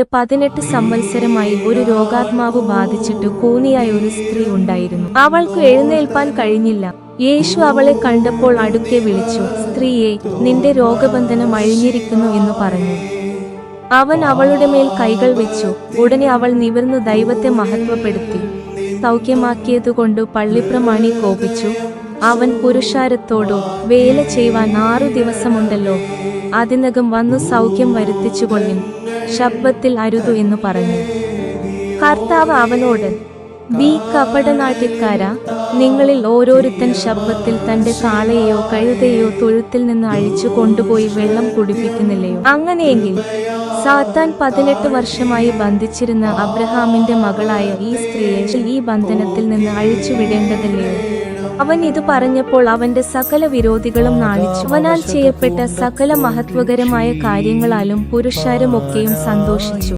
18 സംവത്സരമായി ഒരു രോഗാത്മാവ് ബാധിച്ചിട്ട് കൂനിയായ ഒരു സ്ത്രീ ഉണ്ടായിരുന്നു. അവൾക്ക് എഴുന്നേൽപ്പാൻ കഴിഞ്ഞില്ല. യേശു അവളെ കണ്ടപ്പോൾ അടുക്കെ വിളിച്ചു, സ്ത്രീയെ, നിന്റെ രോഗബന്ധനം അഴിഞ്ഞിരിക്കുന്നു എന്ന് പറഞ്ഞു. അവൻ അവളുടെ മേൽ കൈകൾ വെച്ചു. ഉടനെ അവൾ നിവർന്നു ദൈവത്തെ മഹത്വപ്പെടുത്തി. സൗഖ്യമാക്കിയതുകൊണ്ട് പള്ളിപ്രമാണി കോപിച്ചു. അവൻ പുരുഷാരത്തോടു, വേല ചെയ്യുവാൻ 6 ദിവസമുണ്ടല്ലോ, അതിനകം വന്നു സൗഖ്യം വരുത്തിച്ചുകൊള്ളിൻ, ശബ്ബത്തിൽ അരുതു എന്ന് പറഞ്ഞു. കർത്താവ് അവനോട്, കപടനാട്യക്കാരാ, നിങ്ങളിൽ ഓരോരുത്തൻ ശബ്ബത്തിൽ തന്റെ കാളയെയോ കഴുതയെയോ തൊഴുത്തിൽ നിന്ന് അഴിച്ചു കൊണ്ടുപോയി വെള്ളം കുടിപ്പിക്കുന്നില്ലയോ? അങ്ങനെയെങ്കിൽ സാത്താൻ 18 വർഷമായി ബന്ധിച്ചിരുന്ന അബ്രഹാമിന്റെ മകളായ ഈ സ്ത്രീയെ ഈ ബന്ധനത്തിൽ നിന്ന് അഴിച്ചുവിടേണ്ടതല്ലയോ? അവൻ ഇത് പറഞ്ഞപ്പോൾ അവന്റെ സകല വിരോധികളും നാണിച്ചു. അവനാൽ ചെയ്യപ്പെട്ട സകല മഹത്വകരമായ കാര്യങ്ങളാലും പുരുഷാരമൊക്കെയും സന്തോഷിച്ചു.